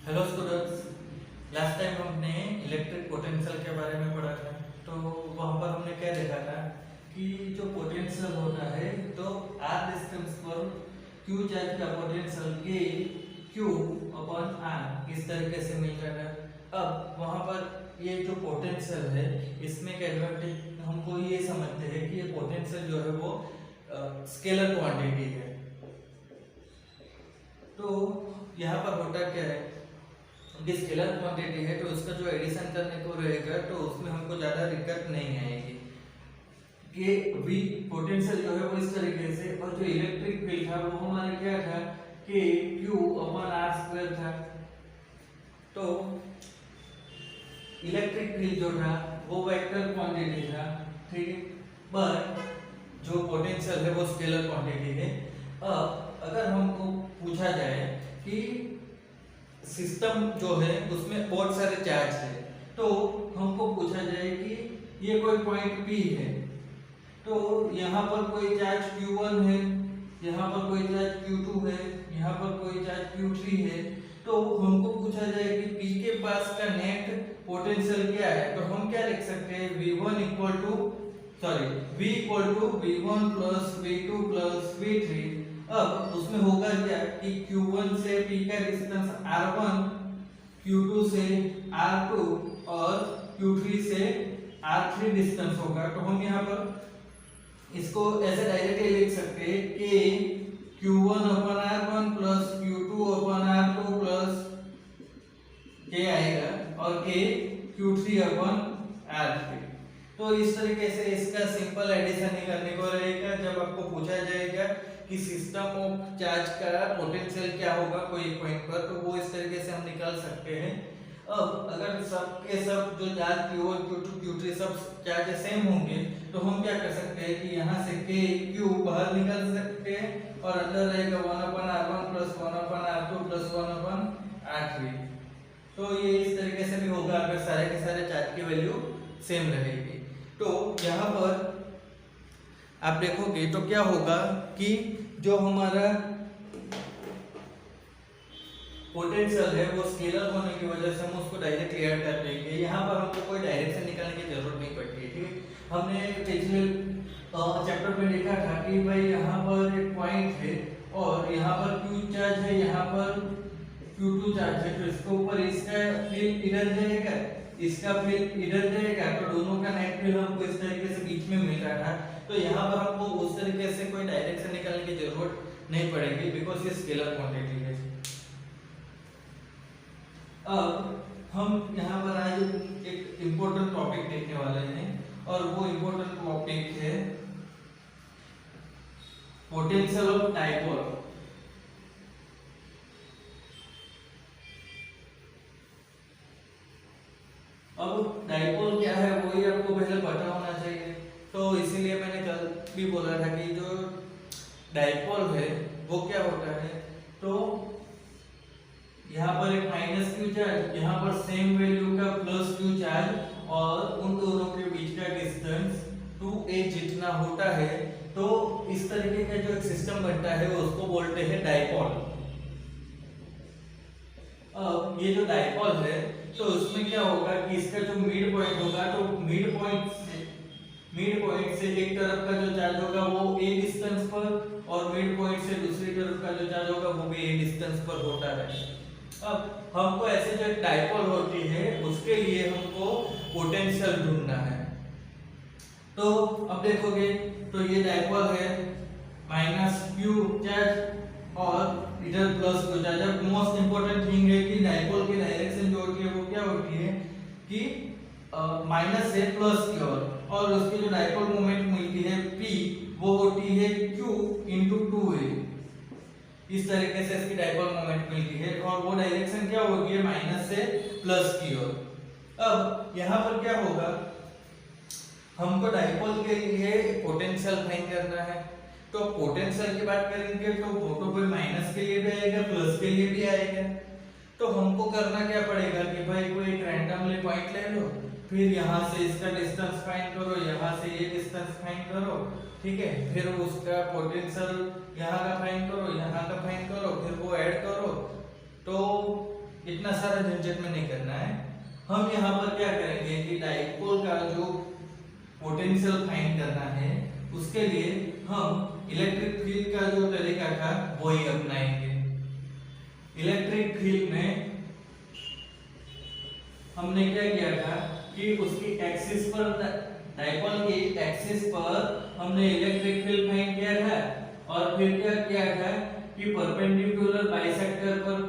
Hello students. Last time हमने electric potential के बारे में पढ़ा था। तो वहाँ पर हमने क्या देखा था कि जो पोटेंशियल होता है तो आर डिस्टेंस पर क्यू चार्ज का पोटेंशियल के क्यू अपॉन आर इस तरीके से मिल रहा था। अब वहाँ पर ये जो पोटेंशियल है इसमें एक एडवांटेज हमको ये समझते हैं कि ये पोटेंशियल जो है वो स्केलर क्वांटिटी है। तो यहाँ पर होता क्या है, स्केलर क्वांटिटी है तो उसका जो एडिशन करने को रहेगा तो उसमें हमको ज़्यादा दिक्कत नहीं आएगी कि v पोटेंशियल जो है वो इस तरीके से, और जो इलेक्ट्रिक फील्ड था वो हमारा क्या था कि q अपॉन r स्क्वायर था। तो इलेक्ट्रिक फील्ड जो था वो वेक्टर क्वांटिटी था, ठीक है, बट जो पोटेंशियल है वो स्केलर क्वांटिटी है। अब अगर हमको पूछा जाए कि सिस्टम जो है उसमें बहुत सारे चार्ज है, तो हमको पूछा जाए कि ये कोई पॉइंट P है, तो यहाँ पर कोई चार्ज Q1 है, यहाँ पर कोई चार्ज Q2 है, यहाँ पर कोई चार्ज Q3 है। तो हमको पूछा जाए कि P के पास का नेट पोटेंशियल क्या है, तो हम क्या लिख सकते हैं, V1 equal to V equal to V1 plus V2 plus V3। अब उसमें होगा क्या कि Q1 से P का डिस्टेंस R1, Q2 से R2 और Q3 से R3 डिस्टेंस होगा। तो हम यहाँ पर इसको ऐसे डायरेक्टली लिख सकते हैं कि Q1 अपन R1 प्लस Q2 अपन R2 प्लस K आएगा और K Q3 अपन R3। तो इस तरीके से इसका सिंपल एडिशन ही करने को रहेगा। जब आपको पूछा जाएगा कि सिस्टम ऑफ चार्ज का पोटेंशियल क्या होगा कोई पॉइंट पर, तो वो इस तरीके से हम निकाल सकते हैं। अब अगर सब के सब जो चार्ज Q1 Q2 Q3 सब चार्ज सेम होंगे तो हम क्या कर सकते हैं कि यहाँ से K Q बाहर निकाल सकते हैं और अंदर रहेगा 1/R1 plus 1/R2 plus 1/R3। तो ये इस तरीके से भी होगा अगर सारे के सारे चार्ज की वैल्यू सेम रहेगी। तो यहाँ पर आप देखोगे तो क्या होगा कि जो हमारा पोटेंशियल है वो स्केलर होने की वजह से हम उसको डायरेक्ट ऐड कर देंगे। यहाँ पर हमको कोई डायरेक्शन निकालने की जरूरत नहीं पड़ती है, ठीक है। हमने पिछले चैप्टर में देखा था कि भाई यहाँ पर एक पॉइंट है और यहाँ पर Q चार्ज है, यहाँ पर Q2 चार्ज है, तो इसके ऊपर इसका फील्ड इधर जाएगा, इसका फील्ड इधर जाएगा, तो दोनों का नेट फील्ड हमको इस तरीके से बीच में मिल रहा था। तो यहाँ पर हमको उस तरीके से कोई डायरेक्शन निकालने की जरूरत नहीं पड़ेगी बिकॉज ये स्केलर क्वांटिटी है। अब हम यहाँ पर आज एक इम्पोर्टेंट टॉपिक देखने वाले हैं और वो इम्पोर्टेंट टॉपिक है पोटेंशियल ऑफ डाइपोल। अब डाइपोल क्या है वो ही आपको पहले पता होना चाहिए, तो इसीलिए मैंने कल भी बोला था कि जो डाइपोल है वो क्या होता है। तो यहाँ पर एक माइनस क्यू चार्ज, यहाँ पर सेम वैल्यू का प्लस क्यू चार्ज और उन दोनों के बीच का डिस्टेंस 2a जितना होता है, तो इस तरीके का जो एक सिस्टम बनता है उसको बोलते हैं डाइपोल। अब ये जो डाइपोल है तो उसमें क्या होगा कि इसका जो मिड पॉइंट होगा, तो मिड पॉइंट से एक तरफ का जो चार्ज होगा वो a डिस्टेंस पर और मिड पॉइंट से दूसरी तरफ का जो चार्ज होगा वो भी a डिस्टेंस पर होता है। अब हमको ऐसे जो एक डाइपोल होती है उसके लिए हमको पोटेंशियल ढूंढना है। तो अब देखोगे तो ये डाइपोल है, माइनस क्यू चार्ज और इधर प्लस क्यू चार्ज। अब मोस्ट इंपोर्टेंट थिंग है कि डाइपोल की डायरेक्शन जो होती है वो क्या होती है कि माइनस से प्लस की ओर, और उसकी जो डाइपोल मोमेंट मिलती है P वो होती है Q इंटू 2a। इस तरीके से इसकी डाइपोल मोमेंट मिलती है और वो डायरेक्शन क्या होगी है माइनस से प्लस की ओर। अब यहाँ पर क्या होगा, हमको डाइपोल के लिए पोटेंशियल फाइंड करना है। तो पोटेंशियल की बात करेंगे तो वो तो कोई माइनस के लिए भी आएगा प्लस के लिए भी आएगा। तो हमको करना क्या पड़ेगा कि भाई कोई एक रैंडमली पॉइंट ले लो, फिर यहाँ से इसका डिस्टेंस फाइंड करो, यहाँ से ये डिस्टेंस फाइंड करो, ठीक है, फिर उसका पोटेंशियल यहाँ का फाइंड करो, यहाँ का फाइंड करो, फिर वो ऐड करो। तो इतना सारा झंझट में नहीं करना है। हम यहाँ पर क्या करेंगे कि डाइपोल का जो पोटेंशियल फाइंड करना है उसके लिए हम इलेक्ट्रिक फील्ड का जो तरीका था वही अपनाएंगे। इलेक्ट्रिक फील्ड में हमने क्या किया था कि उसकी एक्सिस पर, डाइपोल की एक्सिस पर हमने इलेक्ट्रिक फील्ड फाइंड किया था और फिर क्या किया था कि परपेंडिकुलर बाइसेक्टर पर,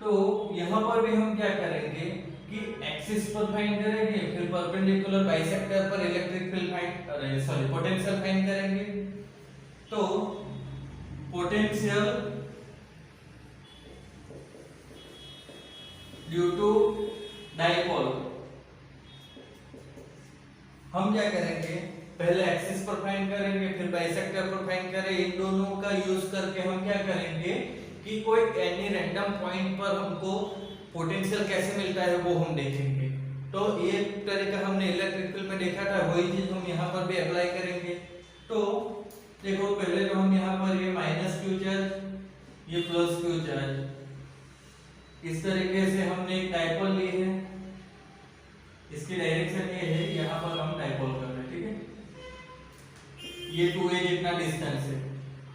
तो यहां पर भी हम क्या करेंगे कि एक्सिस पर फाइंड करेंगे, फिर परपेंडिकुलर बाइसेक्टर पर electric field find potential find करेंगे। तो पोटेंशियल ड्यू टू डाइपोल हम क्या करेंगे, पहले एक्सिस पर फाइंड करेंगे, फिर बाइसेक्टर पर फाइंड करेंगे। इन दोनों का यूज करके हम क्या करेंगे कि कोई एनी रैंडम पॉइंट पर हमको पोटेंशियल कैसे मिलता है वो हम देखेंगे। तो ये तरीका हमने इलेक्ट्रिक फील्ड में देखा था, वही चीज हम यहाँ पर भी अप्लाई करेंगे। तो देखो पहले तो हम यहाँ पर ये माइनस क्यू चार्ज, ये प्लस क्यू चार्ज, इस तरीके से हमने एक डाइपोल ली है, इसकी डायरेक्शन ये है, यहाँ पर हम डाइपोल कर रहे हैं, ठीक है। ये 2a जितना डिस्टेंस है।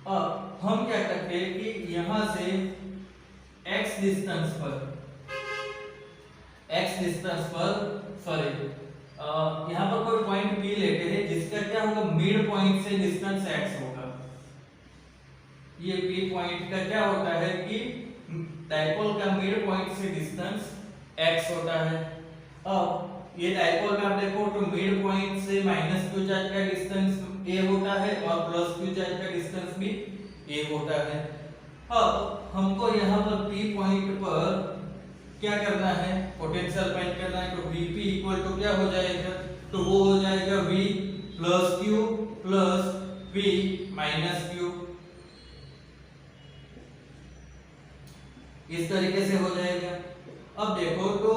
अब हम क्या करते हैं कि यहाँ से x डिस्टेंस पर सॉरी यहाँ पर कोई पॉइंट P लेते हैं जिसका क्या होगा, मिड पॉइंट से डिस्टेंस x होगा। ये P पॉइंट का क्या होता है कि डाइपोल का मिड पॉइंट से डिस्टेंस x होता है। अब ये डाइपोल का आप देखो तो मिड पॉइंट से माइनस क्यू चार्ज का डिस्टेंस a होता है और प्लस क्यू चार्ज का डिस्टेंस भी a होता है। अब हमको यहाँ पर P पॉइंट पर क्या करना है, पोटेंशियल फाइंड करना है। तो Vp इक्वल टू क्या हो जाएगा, तो वो हो जाएगा V plus Q plus P minus Q, इस तरीके से हो जाएगा। अब देखो तो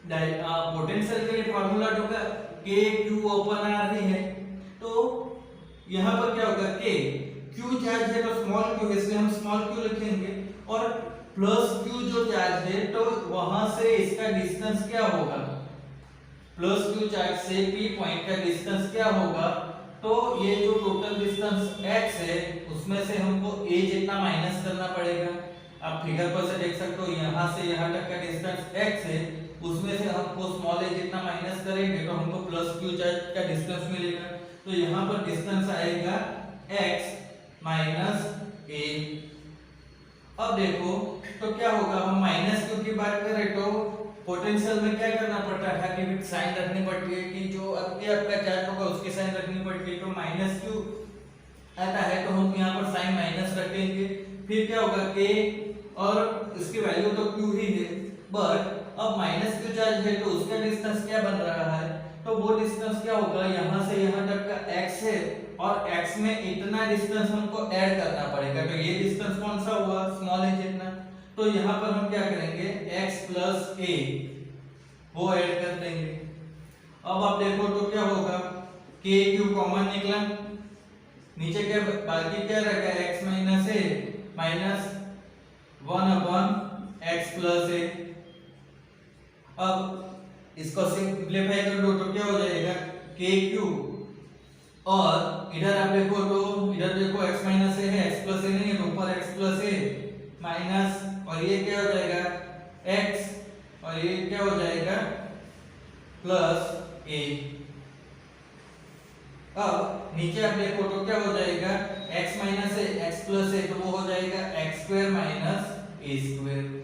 पोटेंशियल के लिए फार्मूला होगा K Q ओपन R ही है, तो यहाँ पर क्या होगा, K Q चार्ज है तो स्मॉल q, इसलिए हम स्मॉल q लिखेंगे, और प्लस q जो चार्ज है तो वहां से इसका डिस्टेंस क्या होगा, प्लस q चार्ज से P पॉइंट का डिस्टेंस क्या होगा, तो ये जो टोटल डिस्टेंस x है उसमें से हमको a जितना माइनस करना पड़ेगा। आप फिगर पर से देख सकते हो, यहाँ से यहाँ तक का डिस्टेंस x है, उसमें से हमको स्मॉल a जितना माइनस करेंगे तो हमको प्लस q चार्ज का डिस्टेंस मिलेगा। तो यहाँ पर डिस्टेंस आएगा x माइनस a। अब देखो तो क्या होगा, हम माइनस क्यू की बात करें तो पोटेंशियल में क्या करना पड़ता था कि साइन रखनी पड़ती है, कि जो आपका चार्ज होगा उसकी साइन रखनी पड़ती है। तो माइनस क्यू आता है तो हम यहाँ पर साइन माइनस रखेंगे, फिर क्या होगा k और इसकी वैल्यू तो q ही है, बट अब माइनस क्यू चार्ज है तो उसका डिस्टेंस क्या बन रहा है, तो वो डिस्टेंस क्या होगा, यहाँ से यहाँ तक का x है और x में इतना डिस्टेंस हमको ऐड करना पड़ेगा। तो ये डिस्टेंस कौन सा हुआ, स्मॉल है जितना, तो यहाँ पर हम क्या करेंगे x प्लस a वो ऐड कर देंगे। अब आप देखो तो क्या होगा, k q कॉमन निकला, नीचे क्या बाकी क्या रहेगा, x minus a minus 1 upon x plus a। अब इसको सिंप्लीफाई कर दो तो क्या हो जाएगा, k q, और इधर आप देखो तो इधर देखो x माइनस a है, x प्लस a नहीं है तो ऊपर x प्लस a माइनस, और ये क्या हो जाएगा x और ये क्या हो जाएगा प्लस a। अब नीचे आप देखो तो क्या हो जाएगा, x minus a x plus a, तो वो हो जाएगा x square minus a square.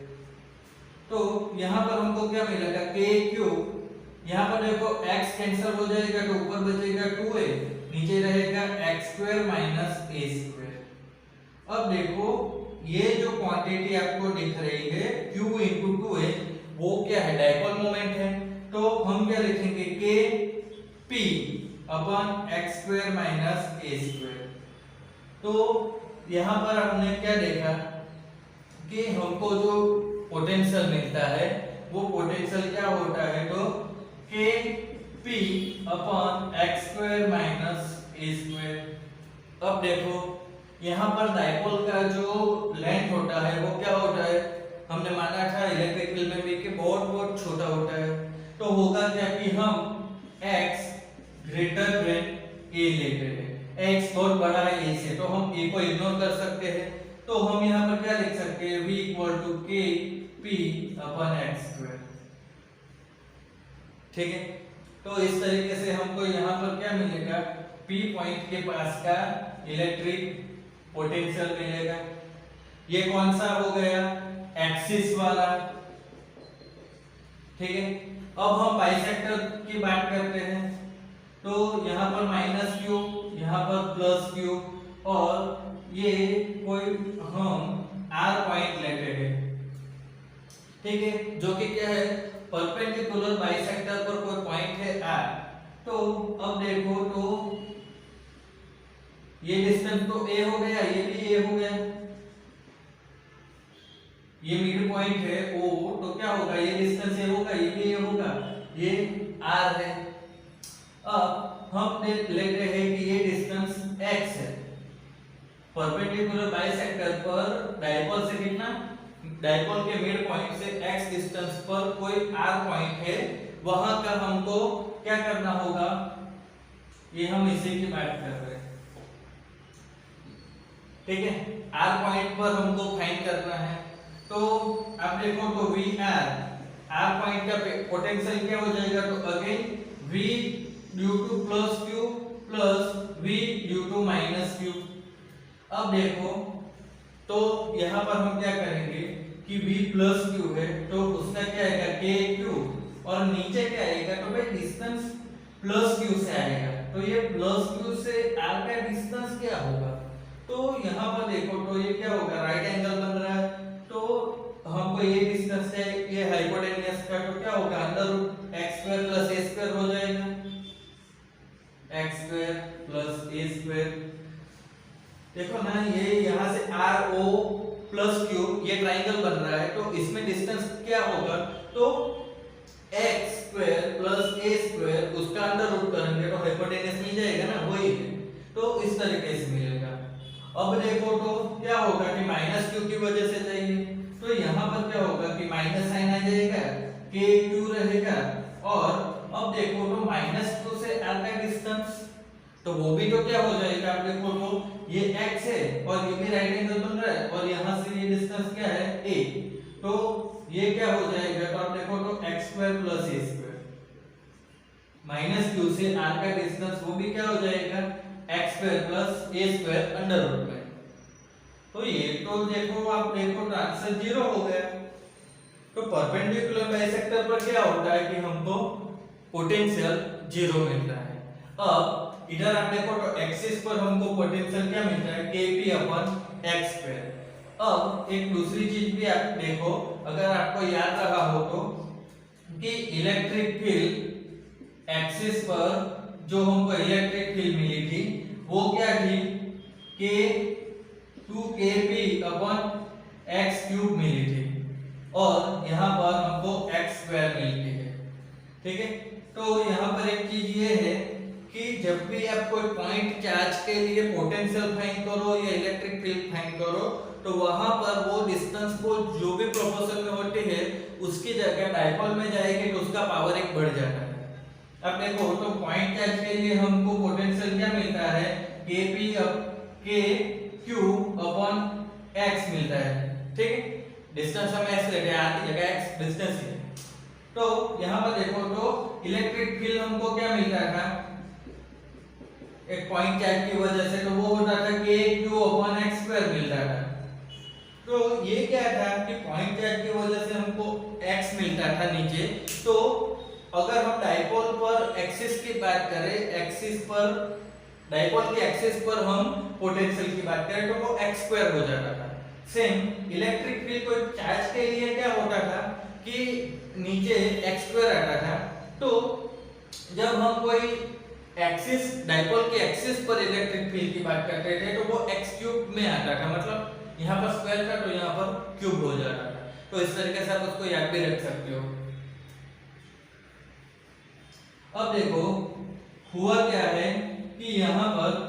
तो यहाँ पर हमको क्या मिलेगा, k q, यहाँ पर देखो x कैंसिल हो जाएगा तो ऊपर बचेगा 2a, नीचे रहेगा x square minus a square. अब देखो ये जो क्वांटिटी आपको दिख रही है q into 2a, वो क्या है, डाइपोल मोमेंट है। तो हम क्या लिखेंगे, k p upon x square minus a square. तो यहाँ पर हमने क्या देखा कि हमको जो पोटेंशियल मिलता है वो पोटेंशियल क्या होता है, तो k p upon x square minus a square. अब देखो यहाँ पर डाइपोल का जो लेंथ होता है वो क्या होता है, तो होगा क्या कि हम x ग्रेटर देन a लेते हैं, x बहुत बड़ा है a से, तो हम a को इग्नोर कर सकते हैं। तो हम यहाँ पर क्या लिख सकते हैं, v equal to k p अपन x स्क्वायर। ठीक है, तो इस तरीके से हमको यहाँ पर क्या मिलेगा, p पॉइंट के पास का इलेक्ट्रिक पोटेंशियल मिलेगा। ये कौन सा हो गया, एक्सिस वाला। ठीक है, अब हम बाइसेक्टर की बात करते हैं, तो यहाँ पर माइनस क्यू, यहाँ पर प्लस क्यू, और ये कोई हम आर पॉइंट लेते हैं। ठीक है, जो कि क्या है, परपेंडिकुलर बाइसेक्टर पर कोई पॉइंट है आर। तो अब देखो, तो ये डिस्टेंस तो a हो गया, ये भी a हो गया, ये मिड पॉइंट है o, तो क्या होगा, ये डिस्टेंस a होगा, ये भी a होगा, ये r है। अब हम लेते हैं कि ये डिस्टेंस x है, परपेंडिकुलर बाइसेक्टर पर डायपोल से कितना, डायपोल के मिड पॉइंट से x डिस्टेंस पर कोई r पॉइंट है, वहां का हमको क्या करना होगा, ये हम इसी की बात कर रहे हैं। ठीक है, r पॉइंट पर हमको फाइंड करना है। तो आप देखो, तो v r पॉइंट का पोटेंशियल क्या हो जाएगा, तो again v due to plus q plus v due to minus q। अब देखो, तो यहाँ पर हम क्या करेंगे कि v प्लस q है, तो उसका क्या आएगा, k q, और नीचे क्या आएगा, तो भाई डिस्टेंस प्लस q से आएगा, तो ये प्लस q से r का डिस्टेंस क्या होगा, तो यहाँ पर देखो, तो ये क्या होगा, राइट एंगल बन रहा है, तो हमको ये डिस्टेंस है, ये हाइपोटेन्यूस का, तो क्या होगा, under root X square plus A square हो जाएगा, X square plus A square. देखो ना, ये यहाँ से आर ओ प्लस क्यू, ये ट्राइंगल बन रहा है, तो इसमें डिस्टेंस क्या होगा, तो X square plus A square, उसका अंडर रूट करेंगे तो हाइपोटेन्यूस मिल जाएगा ना, वही है, तो इस तरीके से मिलेगा। अब देखो, तो क्या होगा कि माइनस क्यू की वजह से चाहिए, तो यहाँ पर क्या होगा कि माइनस साइन आ जाएगा, के क्यू रहेगा, और अब देखो, तो माइनस क्यू से आर का डिस्टेंस, तो वो भी तो क्या हो जाएगा, आप देखो, तो ये x है और ये भी राइट एंगल बन रहा है, और यहाँ से ये डिस्टेंस क्या है, a, तो ये क्या हो जाएगा, तो आप देखो, तो x square plus a square, minus Q से r का डिस्टेंस वो भी क्या हो जाएगा, x square plus a square under root में। तो ये तो देखो, आप देखो, तो आंसर 0 हो गया। तो परपेंडिकुलर बाइसेक्टर पर क्या होता है कि हमको पोटेंशियल 0 मिलता है। अब इधर आप देखो, तो एक्सिस पर हमको पोटेंशियल क्या मिलता है, kp अपन x स्क्वायर। अब एक दूसरी चीज भी आप देखो, अगर आपको याद रहा हो तो, कि इलेक्ट्रिक फील्ड एक्सिस पर जो हमको इलेक्ट्रिक फील्ड मिली थी, वो क्या थी, k 2kp अपन x क्यूब मिली थी, और यहाँ पर हमको x स्क्वायर मिलती है। ठीक है, तो यहाँ पर एक चीज ये है कि जब भी आप कोई पॉइंट चार्ज के लिए पोटेंशियल फाइंड करो या इलेक्ट्रिक फील्ड फाइंड करो, तो वहां पर वो डिस्टेंस को जो भी प्रोपोर्शन में होती है, उसकी जगह डायपोल में जाएगी, तो उसका पावर एक बढ़ जाता है। अब देखो, तो पॉइंट चार्ज के लिए हमको पोटेंशियल क्या मिलता है, kp k q अपन x मिलता है। ठीक है, डिस्टेंस हम x लेते हैं, r की जगह x डिस्टेंस है। तो यहाँ पर देखो, तो इलेक्ट्रिक फील्ड हमको क्या मिलता था, एक पॉइंट चार्ज की वजह से, तो वो होता था k q अपन x स्क्वायर मिलता था। तो ये क्या था कि पॉइंट चार्ज की वजह से हमको x मिलता था नीचे, तो अगर हम डायपोल पर एक्सिस की बात करें, एक्सिस पर, डायपोल की एक्सिस पर हम पोटेंशियल की बात करें, तो वो x स्क्वायर हो जाता था। सेम इलेक्ट्रिक फील्ड को चार्ज के लिए क्या होता था कि नीचे x स्क्वायर आता था, तो जब हम कोई एक्सिस, डायपोल के एक्सिस पर इलेक्ट्रिक फील्ड की बात करते थे, तो वो x क्यूब में आता था, मतलब यहाँ पर स्क्वायर था तो यहाँ पर क्यूब हो जाता था। तो इस तरीके से आप उसको याद भी रख सकते हो। अब देखो, हुआ क्या है कि यहाँ पर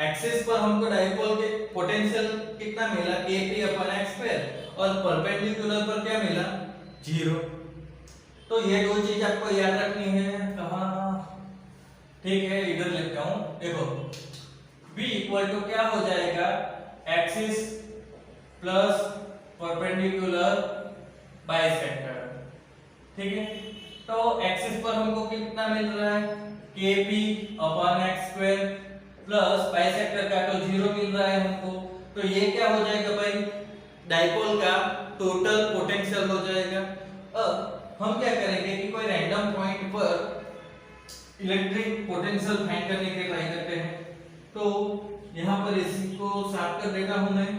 एक्सिस पर हमको डायपोल के पोटेंशियल कितना मिला, kp अपन x स्क्वायर, और परपेंडिकुलर पर क्या मिला, 0। तो ये दो चीज आपको याद रखनी है। कहाँ, ठीक है, इधर लिखता हूं। देखो b इक्वल टू क्या हो जाएगा, एक्सिस प्लस परपेंडिकुलर बाइसेक्टर। ठीक है, तो एक्सिस पर हमको कितना मिल रहा है, kp upon x square plus bisector का तो 0 मिल रहा है हमको। तो ये क्या हो जाएगा भाई, डाइपोल का टोटल पोटेंशियल हो जाएगा। अब हम क्या करेंगे कि कोई रैंडम पॉइंट पर इलेक्ट्रिक पोटेंशियल फाइंड करने की ट्राई करते हैं। तो यहां पर इसी को साफ कर देता हूं मैं,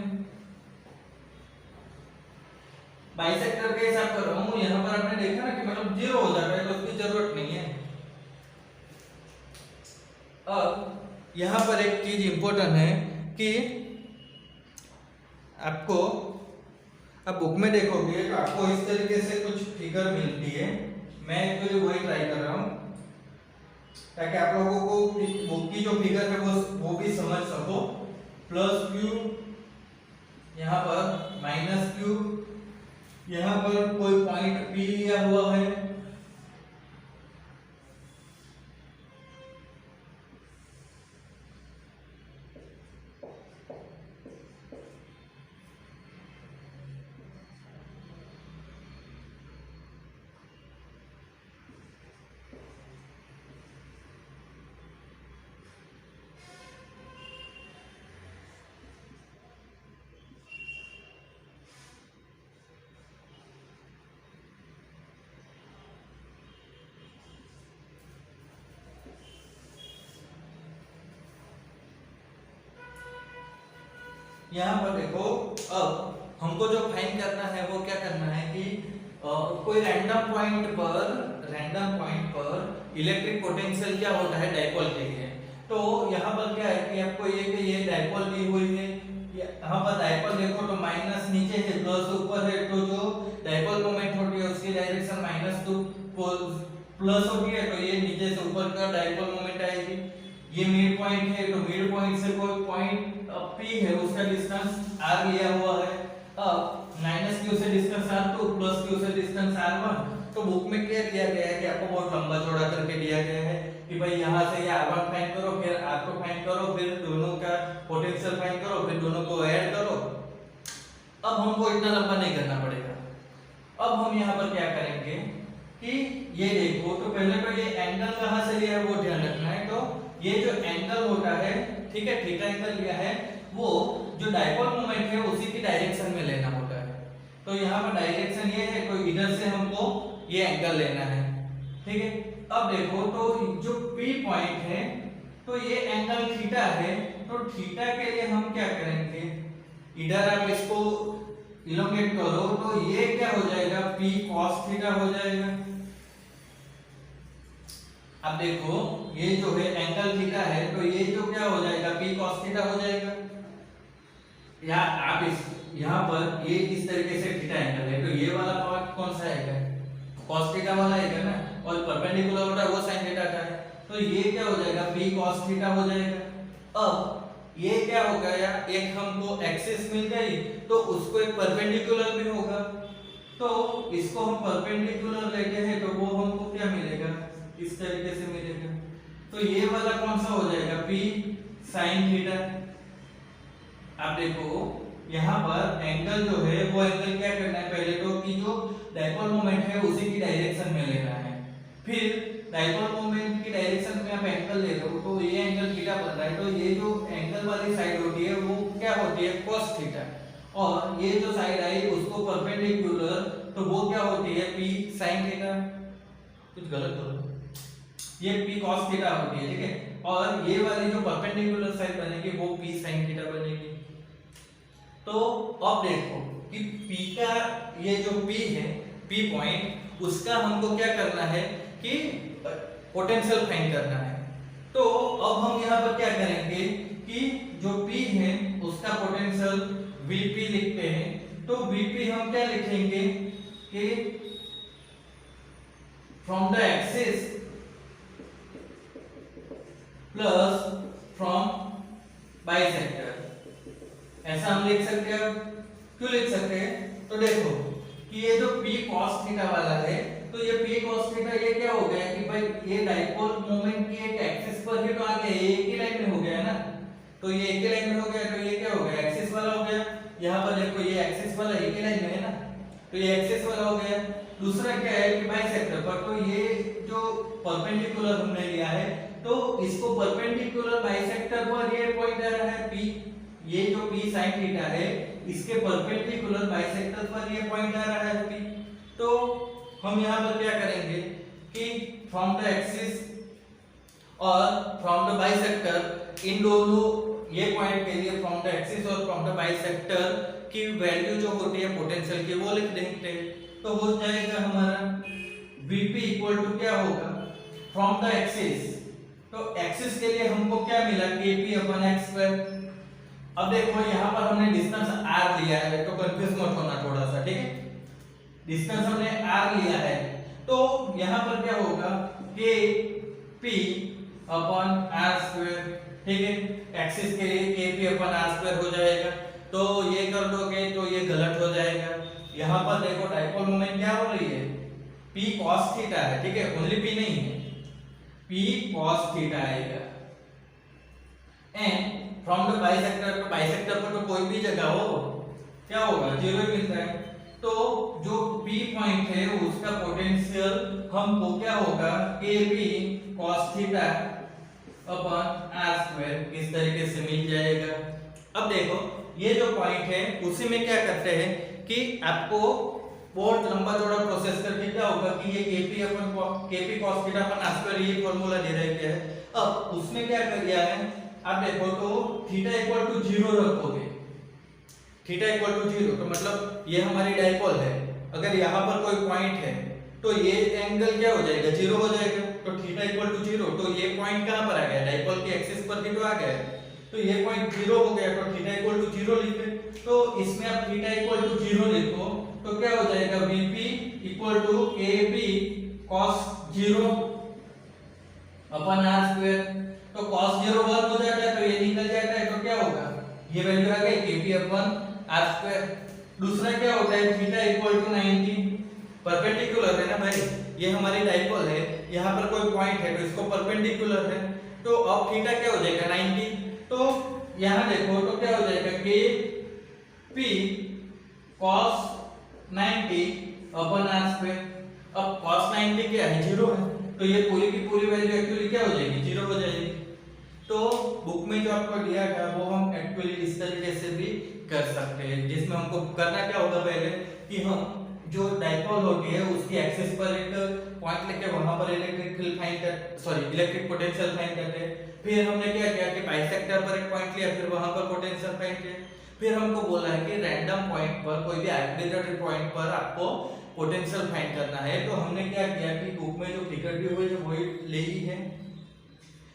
बाइसेक्टर के हिसाब कर रहा हूं। यहां पर आपने देखा ना कि मतलब 0 हो जाता है, तो उसकी जरूरत नहीं है। अब यहां पर एक चीज इंपॉर्टेंट है कि आपको, अब बुक में देखोगे तो आपको इस तरीके से कुछ फिगर मिलती है। मैं एक्चुअली वही ट्राई कर रहा हूं ताकि आप लोगों को बुक की जो फिगर है वो भी समझ सको। प्लस क्यू, यहाँ पर माइनस क्यू, यहाँ पर कोई पॉइंट पी लिया हुआ है, यहाँ पर देखो। अब हमको जो फाइंड करना है वो क्या करना है कि कोई रैंडम पॉइंट पर इलेक्ट्रिक पोटेंशियल क्या होता है डाइपोल के लिए। तो यहाँ पर क्या है कि आपको ये डाइपोल दी हुई है। यहाँ पर डाइपोल देखो तो माइनस नीचे है, प्लस ऊपर है, तो जो डाइपोल मोमेंट होती है उसकी डायरेक्शन माइनस टू प्लस होती है, तो ये नीचे से ऊपर का डाइपोल मोमेंट आएगी। ये मिड पॉइंट है, तो मिड पॉइंट से कोई पॉइंट P है उसका डिस्टेंस r लिया हुआ है। अब -q से डिस्टेंस r2 प्लस q से डिस्टेंस r1। तो बुक में क्या दिया गया है कि आपको बहुत लंबा चौड़ा करके दिया गया है कि भाई यहां से ये r1 फाइंड करो, फिर r2 फाइंड करो, फिर दोनों का पोटेंशियल फाइंड करो, फिर दोनों को ऐड करो। अब हमको इतना लंबा नहीं करना पड़ेगा। अब हम यहाँ पर क्या करेंगे कि ये देखो, तो पहले तो ये एंगल कहां से लिया है वो ध्यान रखना है। तो ये जो एंगल होता है, ठीक है, थीटा एंगल लिया है, वो जो डाइपोल मोमेंट है उसी की डायरेक्शन में लेना होता है। तो यहाँ पर डायरेक्शन ये है, तो इधर से हमको ये एंगल लेना है। ठीक है, अब देखो तो जो P पॉइंट है तो ये एंगल थीटा है। तो थीटा के लिए हम क्या करेंगे, इधर आप इसको इलोंगेट करो तो ये क्या हो जाएगा, P cos थीटा हो जाएगा। अब देखो ये जो है एंगल थीटा है, तो ये जो क्या हो जाएगा, P cos थीटा हो जाएगा। या आप यहाँ पर ये इस तरीके से थीटा एंगल है, तो ये वाला पार्ट कौन सा आएगा, cos थीटा वाला आएगा ना, और परपेंडिकुलर होता है वो sin थीटा का है। तो ये क्या हो जाएगा, P cos थीटा हो जाएगा। अब ये क्या हो गया, एक हमको एक्सिस मिल गई, तो उसको एक परपेंडिकुलर भी होगा। तो इसको हम परपेंडिकुलर लेते हैं तो वो हमको क्या मिलेगा, इस तरीके से मिलेगा। तो ये वाला कौन सा हो जाएगा, P sin थीटा। आप देखो यहाँ पर एंगल जो है वो एंगल क्या करना है, पहले तो कि जो डाइपोल मोमेंट है उसी की डायरेक्शन में लेना है। फिर डाइपोल मोमेंट की डायरेक्शन में आप एंगल ले लो, तो ये एंगल थीटा बन रहा है। तो ये जो एंगल वाली साइड होती है वो क्या होती है, cos थीटा। और ये जो साइड आई उसको परपेंडिकुलर, तो वो क्या होती है, P sin थीटा। कुछ गलत हो, ये P cos थीटा होती है, ठीक है। और ये वाली जो परपेंडिकुलर साइड बनेगी वो P sin थीटा बनेगी। तो अब देखो कि P का ये जो P है, P पॉइंट, उसका हमको क्या करना है कि पोटेंशियल फाइंड करना है। तो अब हम यहाँ पर क्या करेंगे कि जो P है उसका पोटेंशियल Vp लिखते हैं। तो Vp हम क्या लिखेंगे कि from the axis plus from bisector, ऐसा हम लिख सकते हैं। क्यों लिख सकते हैं, तो देखो कि ये जो P cos थीटा वाला है तो ये p cos थीटा ये क्या हो गया कि भाई ये डाइपोल मोमेंट की एक एक्सिस पर ही तो आ गया, ये एक ही लाइन में हो गया है ना, तो ये एक ही लाइन में हो गया, तो ये क्या हो गया एक्सिस वाला हो गया। यहाँ पर देखो ये एक्सिस वाला एक ही लाइन में है ना, तो ये एक्सिस वाला हो गया। दूसरा क्या है कि बाइसेक्टर पर, तो ये जो परपेंडिकुलर हमने लिया है तो इसको परपेंडिकुलर बाइसेक्टर पर ये पॉइंट आ रहा है p, ये जो p sin थीटा है इसके परपेंडिकुलर बाइसेक्टर पर ये पॉइंट आ रहा है p। तो हम यहाँ पर क्या करेंगे कि फ्रॉम द एक्सिस और फ्रॉम द बाइसेक्टर, इन दोनों ये पॉइंट के लिए फ्रॉम द एक्सिस और फ्रॉम द बाइसेक्टर की वैल्यू जो होती है पोटेंशियल की वो लिख देंगे। तो हो जाएगा हमारा Vp इक्वल टू क्या होगा फ्रॉम द एक्सिस, तो एक्सिस के लिए हमको क्या मिला kp अपन x स्क्वायर। अब देखो यहाँ पर हमने डिस्टेंस r लिया है, तो कंफ्यूज मत होना थोड़ा सा, ठीक है। डिस्टेंस हमने r लिया है तो यहाँ पर क्या होगा kp अपन r स्क्वायर, ठीक है। एक्सिस के लिए kp अपन r स्क्वायर हो जाएगा, तो ये कर दोगे तो ये गलत हो जाएगा। यहाँ पर देखो डाइपोल मोमेंट क्या हो रही है p cos थीटा है, ठीक है, ओनली p नहीं है, p cos थीटा आएगा। एंड फ्रॉम द बाइसेक्टर, तो बाइसेक्टर पर तो कोई भी जगह हो क्या होगा जीरो ही मिलता है, तो जो p पॉइंट है उसका पोटेंशियल हमको क्या होगा kp cos थीटा अपन r स्क्वायर इस तरीके से मिल जाएगा। अब देखो ये जो पॉइंट है उसी में क्या करते हैं कि आपको बहुत लंबा चौड़ा प्रोसेस करके क्या होगा कि ये kp cos थीटा अपन r स्क्वायर ये फार्मूला दे रखे हैं। अब उसमें क्या कर दिया है आप देखो तो थीटा इक्वल टू 0 रखोगे, थीटा इक्वल टू 0 तो मतलब ये हमारी डाइपोल है, अगर यहाँ पर कोई पॉइंट है तो ये एंगल क्या हो जाएगा 0 हो जाएगा, तो थीटा इक्वल टू 0, तो ये पॉइंट कहाँ पर आ गया डाइपोल की एक्सिस पर ही तो आ गया, तो ये पॉइंट 0 हो गया, तो थीटा इक्वल टू 0 लिखे। तो इसमें आप थीटा इक्वल टू 0 लिखो तो क्या हो जाएगा Vp equal to kp cos 0 अपन r स्क्वायर, तो cos 0 1 हो जाता है तो ये निकल जाता है, तो क्या होगा ये वैल्यू आ गई kp अपन r स्क्वायर। दूसरा क्या होता है थीटा इक्वल टू 90, परपेंडिकुलर है ना भाई, ये हमारी डाइपोल है, यहाँ पर कोई पॉइंट है तो इसको परपेंडिकुलर है, तो अब थीटा क्या हो जाएगा 90, तो यहाँ देखो तो क्या हो जाएगा kp cos 90 अपन r स्क्वायर। अब cos 90 क्या है 0 है, तो ये पूरी की पूरी वैल्यू एक्चुअली क्या हो जाएगी 0 हो जाएगी। तो बुक में जो आपको दिया था वो हम एक्चुअली इस तरीके से भी कर सकते हैं, जिसमें हमको करना क्या होगा पहले कि हम जो डाइपोल होती है उसकी एक्सिस पर एक पॉइंट लेके वहां पर इलेक्ट्रिक पोटेंशियल फाइंड करते हैं। फिर हमने क्या किया कि बाइसेक्टर पर एक पॉइंट लिया, फिर वहां पर पोटेंशियल फाइंड किया। फिर हमको बोला है कि रैंडम पॉइंट पर कोई भी आर्बिट्रेरी पॉइंट पर आपको पोटेंशियल फाइंड करना है, तो हमने क्या किया कि बुक में जो फिगर दी हुई है वही ले ली है।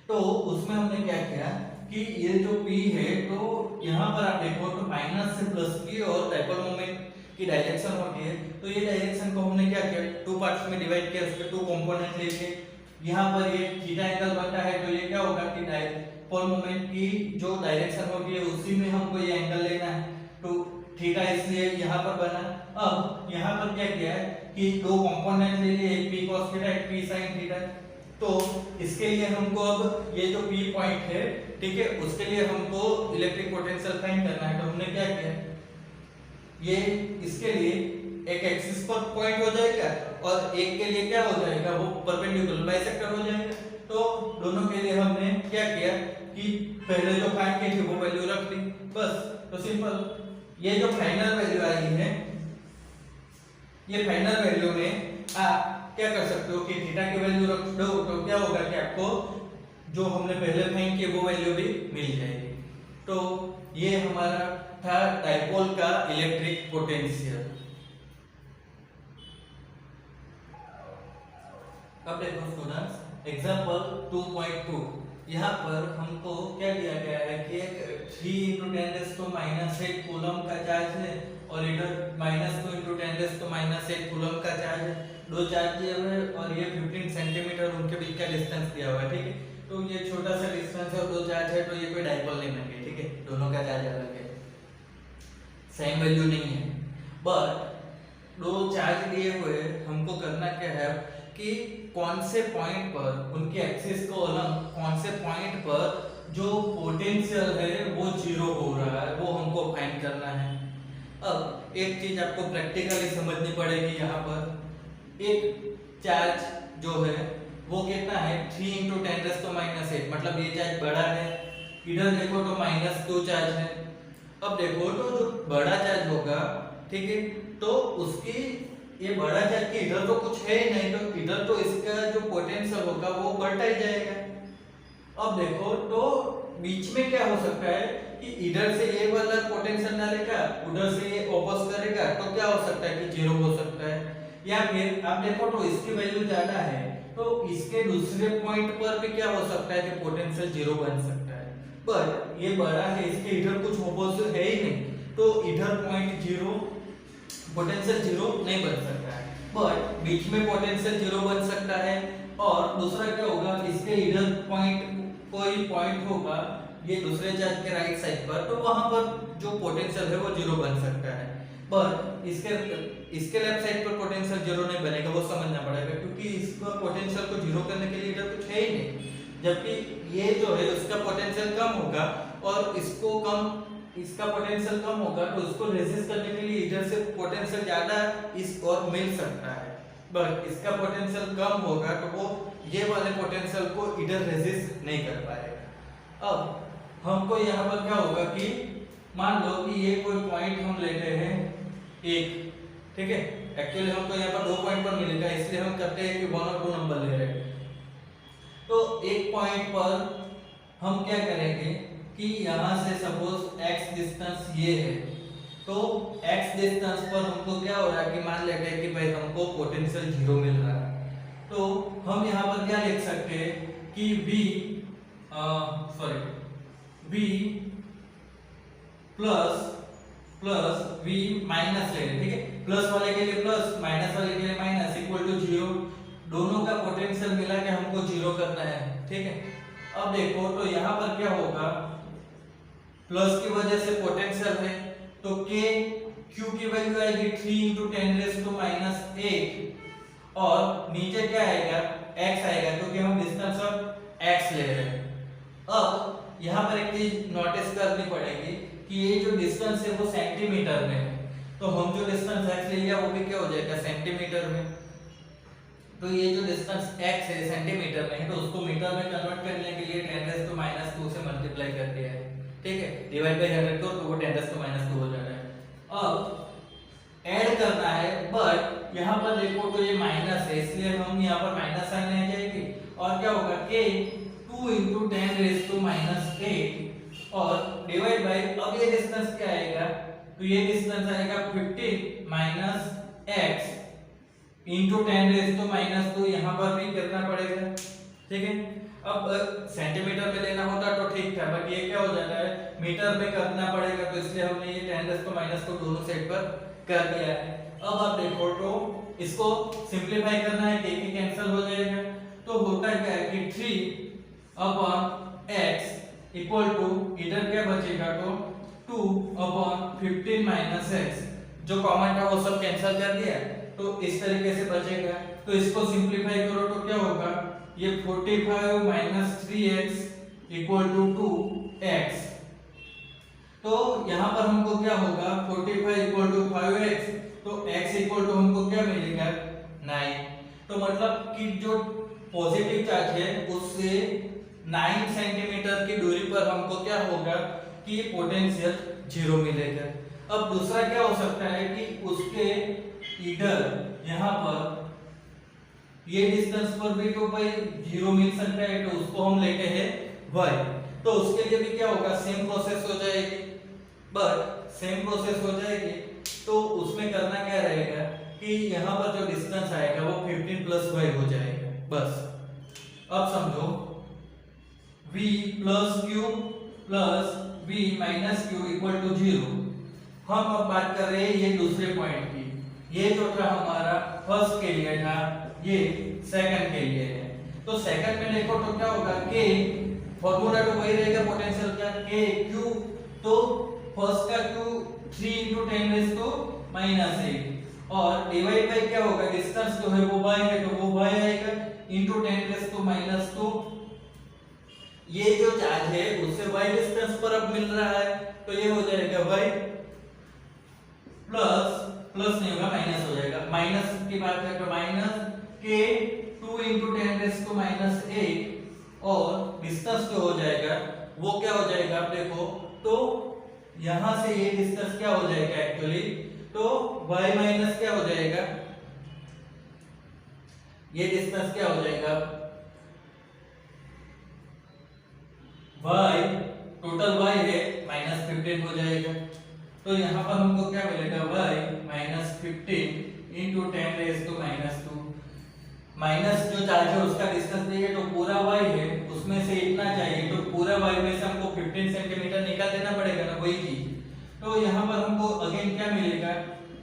तो उसमें हमने क्या किया कि ये जो p है तो यहाँ पर आप देखो तो माइनस से प्लस की और डाइपोल मोमेंट की डायरेक्शन होती है, तो ये डायरेक्शन को हमने क्या किया टू पार्ट्स में डिवाइड किया, उसके टू कंपोनेंट लेके यहाँ पर ये थीटा एंगल बनता है, तो ये क्या होगा कि डाइपोल मोमेंट की जो डायरेक्शन होती है उसी में हमको ये एंगल लेना है, तो थीटा इसलिए यहाँ पर बना। अब यहाँ पर क्या किया है कि दो कंपोनेंट ले लिए, एक p cos थीटा एक p sin थीटा, तो इसके लिए हमको अब ये जो p पॉइंट है ठीक है उसके लिए हमको इलेक्ट्रिक पोटेंशियल फाइंड करना है, तो हमने क्या किया ये इसके लिए एक एक्सिस पर पॉइंट हो जाएगा और एक के लिए क्या हो जाएगा वो परपेंडिकुलर बाइसेक्टर हो जाएगा। तो दोनों के लिए हमने क्या किया कि पहले जो फाइंड की थी वो वैल्यू रख ली बस, तो सिंपल। ये जो फाइनल वैल्यू आई है ये फाइनल वैल्यू में आप क्या कर सकते हो कि थीटा की वैल्यू रख दो, तो क्या होगा कि आपको जो हमने पहले फाइंड किया वो वैल्यू भी मिल जाएगी। तो ये हमारा था डाइपोल का इलेक्ट्रिक पोटेंशियल। अब देखो स्टूडेंट्स एग्जांपल 2.2, यहाँ पर हमको क्या दिया गया है कि एक 3 × 10⁻⁸ कूलम का चार्ज है और इधर -2 × 10⁻⁸ कूलम का चार्ज है, दो चार्ज दिए हुए और ये 15 सेंटीमीटर उनके बीच का डिस्टेंस दिया हुआ है, ठीक है। तो ये छोटा सा डिस्टेंस है और दो चार्ज है, तो ये कोई डाइपोल नहीं बन गई, ठीक है, दोनों का चार्ज अलग है, सेम वैल्यू नहीं है। बट दो चार्ज दिए हुए, हमको करना क्या है कि कौन से पॉइंट पर उनके एक्सिस को अलग कौन से पॉइंट पर जो पोटेंशियल है वो जीरो हो रहा है वो हमको फाइंड करना है। अब एक चीज आपको प्रैक्टिकली समझनी पड़ेगी। यहाँ पर एक चार्ज जो है वो कितना है 3 × 10⁻⁸, मतलब ये चार्ज बड़ा है। इधर देखो तो -2 चार्ज है। अब देखो तो जो बड़ा चार्ज होगा, ठीक है, तो उसकी ये बड़ा चार्ज के इधर तो कुछ है ही नहीं, तो इधर तो इसका जो पोटेंशियल होगा वो बढ़ता ही जाएगा। अब देखो तो बीच में क्या हो सकता है कि इधर से ये वाला पोटेंशियल डालेगा, उधर से ये ऑपोज करेगा, तो क्या हो सकता है कि जीरो हो सकता है। या फिर आप देखो तो इसकी वैल्यू ज्यादा है तो इसके दूसरे पॉइंट पर भी क्या हो सकता है कि पोटेंशियल जीरो बन सकता है। पर ये बड़ा है, इसके इधर कुछ ऑपोजिट है ही नहीं, तो इधर पॉइंट जीरो पोटेंशियल जीरो नहीं बन सकता है। बट बीच में पोटेंशियल जीरो बन सकता है। और दूसरा क्या होगा, इसके इधर पॉइंट कोई पॉइंट होगा ये दूसरे चार्ज के राइट साइड पर, तो वहां पर जो पोटेंशियल है वो जीरो बन सकता है। पर इसके लेफ्ट साइड पर पोटेंशियल जीरो नहीं बनेगा, वो समझना पड़ेगा, क्योंकि इसका पोटेंशियल को जीरो करने के लिए इधर कुछ है ही नहीं। जबकि ये जो है उसका पोटेंशियल कम होगा और इसका पोटेंशियल कम होगा, तो उसको रेजिस्ट करने के लिए इधर से पोटेंशियल ज्यादा इस और मिल सकता है। बट इसका पोटेंशियल कम होगा तो वो ये वाले पोटेंशियल को इधर रेजिस्ट नहीं कर पाएगा। अब हमको यहाँ पर क्या होगा कि मान लो कि ये कोई पॉइंट हम लेते हैं एक, ठीक है, एक्चुअली हमको यहाँ पर 2 पॉइंट पर मिलेगा, इसलिए हम करते हैं कि 1 और 2 नंबर ले रहे हैं। तो एक पॉइंट पर हम क्या करेंगे कि यहाँ से सपोज x डिस्टेंस ये है, तो x डिस्टेंस पर हमको क्या हो रहा है कि मान लेते हैं कि भाई हमको पोटेंशियल जीरो मिल रहा है, तो हम यहाँ पर क्या लिख सकते हैं कि v प्लस v माइनस ले रहे, ठीक है, प्लस वाले के लिए प्लस माइनस वाले के लिए माइनस इक्वल टू जीरो। दोनों का पोटेंशियल मिला के हमको जीरो करना है, ठीक है। अब देखो तो यहाँ पर क्या होगा, प्लस की वजह से पोटेंशियल है तो k q की वैल्यू आएगी 3 × 10⁻⁸ और नीचे क्या आएगा x आएगा, क्योंकि हम डिस्टेंस ऑफ x ले रहे हैं। अब यहाँ पर एक चीज नोटिस करनी पड़ेगी कि ये जो डिस्टेंस है वो सेंटीमीटर में है, तो हम जो डिस्टेंस x ले लिया वो भी क्या हो जाएगा सेंटीमीटर में। तो ये जो डिस्टेंस x है सेंटीमीटर में है, तो उसको मीटर में कन्वर्ट करने के लिए 10⁻² से मल्टीप्लाई कर दिया है, ठीक है, डिवाइड बाय 100 करो तो वो 10⁻² हो जाता है। अब ऐड करना है, बट यहाँ पर देखो तो ये माइनस है, इसलिए हम यहाँ पर माइनस साइन ले जाएंगे और क्या होगा k 2 × 10⁻⁸ और डिवाइड बाय, अब ये डिस्टेंस क्या आएगा, तो ये डिस्टेंस आएगा 15 x इंटू 10⁻², यहाँ पर भी करना पड़ेगा, ठीक है। अब सेंटीमीटर में लेना होता तो ठीक था, बट ये क्या हो जाता है मीटर में करना पड़ेगा, तो इसलिए हमने ये 10⁻² दोनों साइड पर कर दिया है। अब आप देखो तो इसको सिंपलीफाई करना है, k कैंसिल हो जाएगा, तो होता क्या है कि 3/x इक्वल टू इधर क्या बचेगा तो 2/15 - x, जो कॉमन था वो सब कैंसिल कर दिया, तो इस तरीके से बचेगा। तो इसको सिंपलीफाई करो तो क्या होगा, ये 45 - 3x इक्वल टू 2x। तो यहाँ पर हमको क्या होगा 45 इक्वल टू 5x, तो x इक्वल टू हमको क्या मिलेगा 9। तो मतलब कि जो पॉजिटिव चार्ज है उससे 9 सेंटीमीटर की दूरी पर हमको क्या होगा कि पोटेंशियल जीरो मिलेगा। अब दूसरा क्या हो सकता है कि उसके इधर यहाँ पर ये डिस्टेंस पर भी तो भाई जीरो मिल सकता है, तो उसको हम लेते हैं y, तो उसके लिए भी क्या होगा सेम प्रोसेस हो जाएगी। बट सेम प्रोसेस हो जाएगी तो उसमें करना क्या रहेगा कि यहाँ पर जो डिस्टेंस आएगा वो 15 + y हो जाएगा, बस। अब समझो v + q + v - q equal to 0। हम अब बात कर रहे हैं ये दूसरे पॉइंट की, ये जो था हमारा फर्स्ट के लिए था, ये सेकंड के लिए है। तो सेकंड में देखो तो क्या होगा k, फॉर्मूला तो वही रहेगा पोटेंशियल का, k q, तो फर्स्ट का q 3 × 10⁻⁸ और डिवाइड बाय क्या होगा, डिस्टेंस जो है वो y है तो वो y आएगा इनटू 10⁻²। ये जो चार्ज है उससे y डिस्टेंस पर अब मिल रहा है तो ये हो जाएगा y प्लस प्लस नहीं होगा माइनस हो जाएगा, माइनस की बात करें तो माइनस के 2 × 10⁻8 और डिस्टेंस जो हो जाएगा वो क्या हो जाएगा आप देखो तो यहां से ये डिस्टेंस क्या हो जाएगा एक्चुअली तो y माइनस क्या हो जाएगा, ये डिस्टेंस क्या हो जाएगा y टोटल y है -15 हो जाएगा तो यहाँ पर हमको क्या मिलेगा y -15 × 10⁻²। माइनस जो चार्ज है उसका डिस्टेंस देखिए तो पूरा y है उसमें से इतना चाहिए तो पूरा y में से हमको 15 सेंटीमीटर निकाल देना पड़ेगा ना, वही चीज। तो यहाँ पर हमको अगेन क्या मिलेगा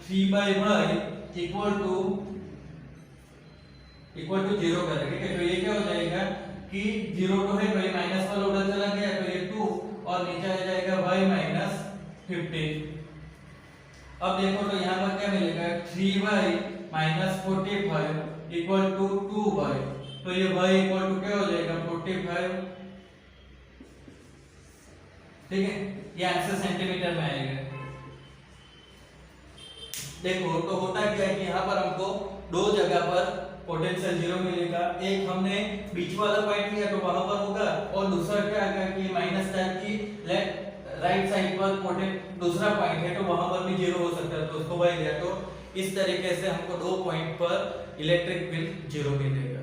3/y इक्वल टू 0 करेंगे, ठीक है। तो ये क्या हो जाएगा कि 0 तो है तो ये माइनस वाला उधर चला गया तो ये 2 और नीचे आ जाएगा y -15। अब देखो तो यहाँ पर क्या मिलेगा 3y - 45 इक्वल टू 2y तो ये y इक्वल टू क्या हो जाएगा 45, ठीक है। ये आंसर सेंटीमीटर में आएगा। देखो तो होता क्या है कि यहाँ पर हमको दो जगह पर पोटेंशियल जीरो मिलेगा, एक हमने बीच वाला पॉइंट लिया तो वहां पर होगा और दूसरा क्या आएगा कि माइनस चार्ज की राइट साइड पर दूसरा पॉइंट है तो वहां पर भी जीरो हो सकता है तो उसको y लिया तो इस तरीके से हमको दो पॉइंट पर इलेक्ट्रिक फील्ड जीरो मिलेगा।